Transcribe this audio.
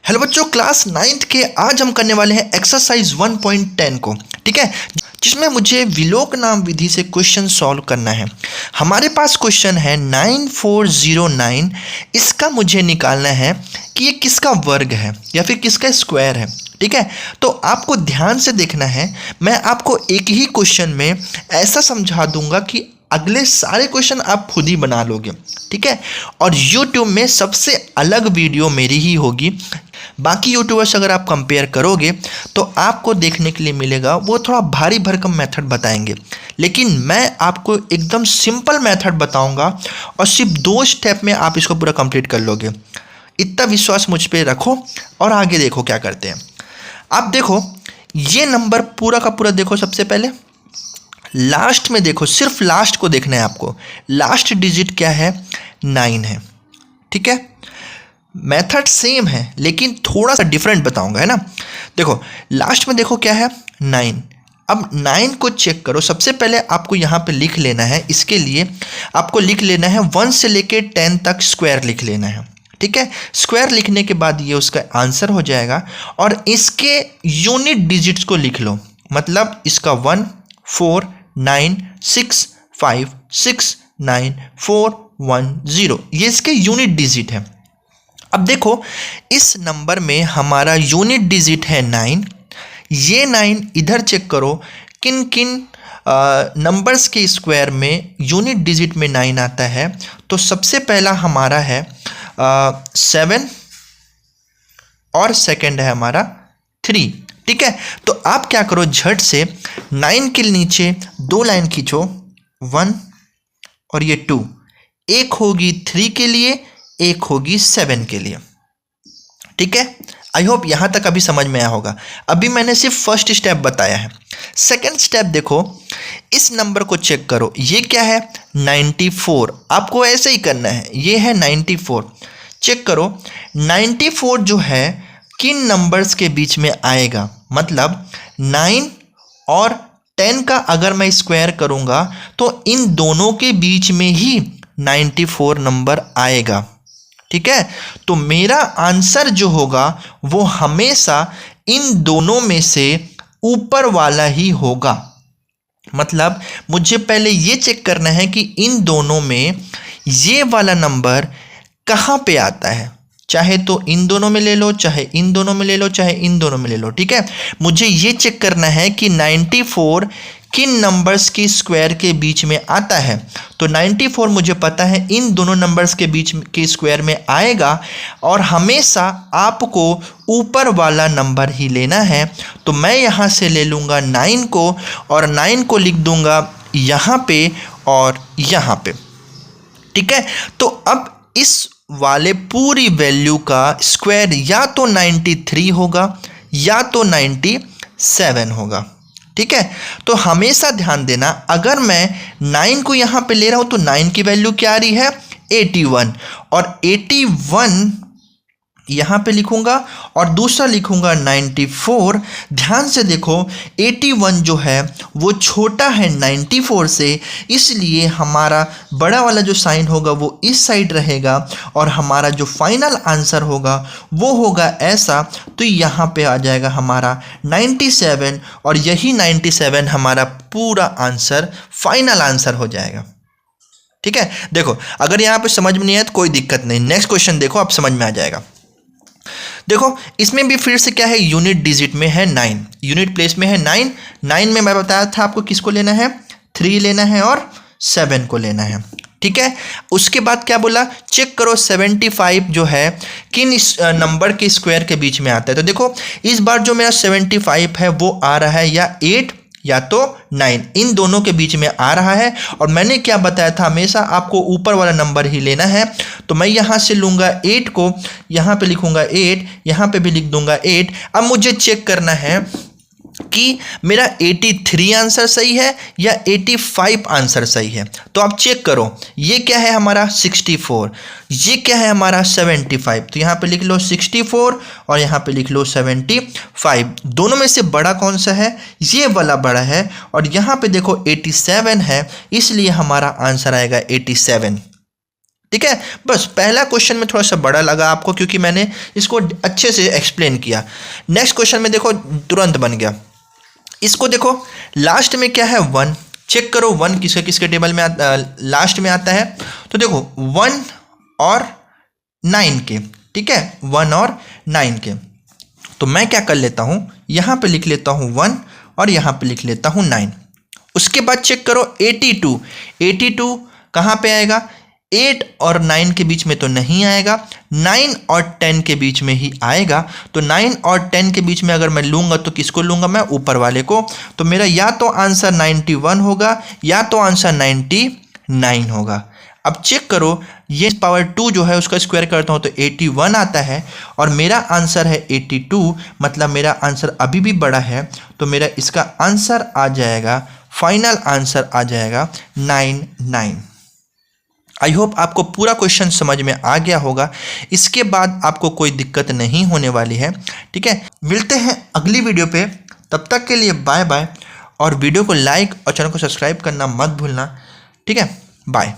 Hello बच्चों, class 9th के आज हम करने वाले हैं एक्सरसाइज 1.10 को। ठीक है, जिसमें मुझे विलोक नाम विधि से क्वेश्चन सॉल्व करना है। हमारे पास क्वेश्चन है 9409। इसका मुझे निकालना है कि ये किसका वर्ग है या फिर किसका स्क्वायर है। ठीक है, तो आपको ध्यान से देखना है। मैं आपको एक ही क्वेश्चन में ऐसा समझा दूंगा कि अगले सारे क्वेश्चन आप खुद ही बना लोगे। ठीक है, और YouTube में सबसे अलग वीडियो मेरी ही होगी। बाकी यूट्यूबर्स अगर आप कंपेयर करोगे तो आपको देखने के लिए मिलेगा वो थोड़ा भारी भरकम मेथड बताएंगे, लेकिन मैं आपको एकदम सिंपल मेथड बताऊंगा और सिर्फ 2 स्टेप में आप इसको पूरा कंप्लीट कर लोगे। इतना विश्वास मुझ पे रखो और आगे देखो क्या करते हैं। आप देखो ये नंबर पूरा का पूरा देखो। सबसे पहले लास्ट में देखो, सिर्फ लास्ट को देखना है आपको। लास्ट डिजिट क्या है? 9 है। ठीक है, मेथड सेम है लेकिन थोड़ा सा डिफरेंट बताऊंगा, है ना। देखो लास्ट में देखो क्या है? 9। अब 9 को चेक करो। सबसे पहले आपको यहाँ पे लिख लेना है। इसके लिए आपको लिख लेना है 1 से लेके 10 तक स्क्वायर लिख लेना है। ठीक है, स्क्वायर लिखने के बाद ये उसका आंसर हो जाएगा। और इसके यूनिट डिजिट्स को लिख लो, मतलब इसका 1 4 9 6 5 6 9 4 1 0, ये इसके यूनिट डिजिट है। अब देखो इस नंबर में हमारा यूनिट डिजिट है 9। ये 9 इधर चेक करो किन किन नंबर्स के स्क्वायर में यूनिट डिजिट में 9 आता है। तो सबसे पहला हमारा है 7 और सेकंड है हमारा 3। ठीक है, तो आप क्या करो, झट से 9 के नीचे 2 लाइन खींचो, 1 और ये 2। एक होगी 3 के लिए, एक होगी 7 के लिए। ठीक है, आई होप यहाँ तक अभी समझ में आया होगा। अभी मैंने सिर्फ फर्स्ट स्टेप बताया है। सेकंड स्टेप देखो, इस नंबर को चेक करो। ये क्या है? 94। आपको ऐसे ही करना है। ये है 94। चेक करो 94 जो है किन नंबर्स के बीच में आएगा। मतलब 9 और 10 का अगर मैं स्क्वायर करूँगा तो इन दोनों के बीच में ही 94 नंबर आएगा। ठीक है, तो मेरा आंसर जो होगा वो हमेशा इन दोनों में से ऊपर वाला ही होगा। मतलब मुझे पहले ये चेक करना है कि इन दोनों में ये वाला नंबर कहाँ पे आता है। चाहे तो इन दोनों में ले लो, चाहे इन दोनों में ले लो, चाहे इन दोनों में ले लो। ठीक है, मुझे ये चेक करना है कि 94 किन नंबर्स की स्क्वायर के बीच में आता है। तो 94 मुझे पता है इन दोनों नंबर्स के बीच के स्क्वायर में आएगा और हमेशा आपको ऊपर वाला नंबर ही लेना है। तो मैं यहाँ से ले लूँगा 9 को और 9 को लिख दूँगा यहाँ पे और यहाँ पे। ठीक है, तो अब इस वाले पूरी वैल्यू का स्क्वायर या तो 93 होगा या तो 97 होगा। ठीक है, तो हमेशा ध्यान देना, अगर मैं 9 को यहाँ पे ले रहा हूँ तो 9 की वैल्यू क्या आ रही है? 81। और 81 यहाँ पे लिखूँगा और दूसरा लिखूँगा 94। ध्यान से देखो 81 जो है वो छोटा है 94 से, इसलिए हमारा बड़ा वाला जो साइन होगा वो इस साइड रहेगा और हमारा जो फाइनल आंसर होगा वो होगा ऐसा। तो यहाँ पे आ जाएगा हमारा 97 और यही 97 हमारा पूरा आंसर, फाइनल आंसर हो जाएगा। ठीक है, देखो अगर यहाँ पे समझ में नहीं आया तो कोई दिक्कत नहीं, नेक्स्ट क्वेश्चन देखो, आप समझ में आ जाएगा। देखो इसमें भी फिर से क्या है? यूनिट डिजिट में है 9, यूनिट प्लेस में है 9। 9 में मैं बताया था आपको किसको लेना है? 3 लेना है और 7 को लेना है। ठीक है, उसके बाद क्या बोला? चेक करो 75 जो है किन नंबर के स्क्वायर के बीच में आता है। तो देखो इस बार जो मेरा 75 है वो आ रहा है या 8 या तो 9, इन दोनों के बीच में आ रहा है। और मैंने क्या बताया था, हमेशा आपको ऊपर वाला नंबर ही लेना है। तो मैं यहाँ से लूँगा 8 को, यहाँ पे लिखूँगा 8, यहाँ पे भी लिख दूँगा 8। अब मुझे चेक करना है कि मेरा 83 आंसर सही है या 85 आंसर सही है। तो आप चेक करो, ये क्या है हमारा 64, ये क्या है हमारा 75। तो यहाँ पे लिख लो 64 और यहाँ पे लिख लो 75। दोनों में से बड़ा कौन सा है? ये वाला बड़ा है। और यहाँ पे देखो 87 है, इसलिए हमारा आंसर आएगा 87। ठीक है। बस पहला क्वेश्चन में थोड़ा सा बड़ा लगा आपको क्योंकि मैंने इसको अच्छे से एक्सप्लेन किया। नेक्स्ट क्वेश्चन में देखो तुरंत बन गया। इसको देखो लास्ट में क्या है 1, चेक करो 1 किसके किसके टेबल में लास्ट में आता है। तो देखो 1 और 9 के, ठीक है, 1 और 9 के। तो मैं क्या कर लेता हूँ, यहाँ पे लिख लेता हूँ 1 और यहाँ पे लिख लेता हूँ 9। उसके बाद चेक करो 82, 82 कहाँ पे आएगा, 8 और 9 के बीच में तो नहीं आएगा, 9 और 10 के बीच में ही आएगा। तो 9 और 10 के बीच में अगर मैं लूँगा तो किसको लूँगा, मैं ऊपर वाले को। तो मेरा या तो आंसर 91 होगा या तो आंसर 99 होगा। अब चेक करो ये पावर 2 जो है उसका स्क्वायर करता हूँ तो 81 आता है और मेरा आंसर है 82, मतलब मेरा आंसर अभी भी बड़ा है। तो मेरा इसका आंसर आ जाएगा, फाइनल आंसर आ जाएगा 99। आई होप आपको पूरा क्वेश्चन समझ में आ गया होगा। इसके बाद आपको कोई दिक्कत नहीं होने वाली है, ठीक है। मिलते हैं अगली वीडियो पे, तब तक के लिए बाय बाय। और वीडियो को लाइक और चैनल को सब्सक्राइब करना मत भूलना, ठीक है। बाय।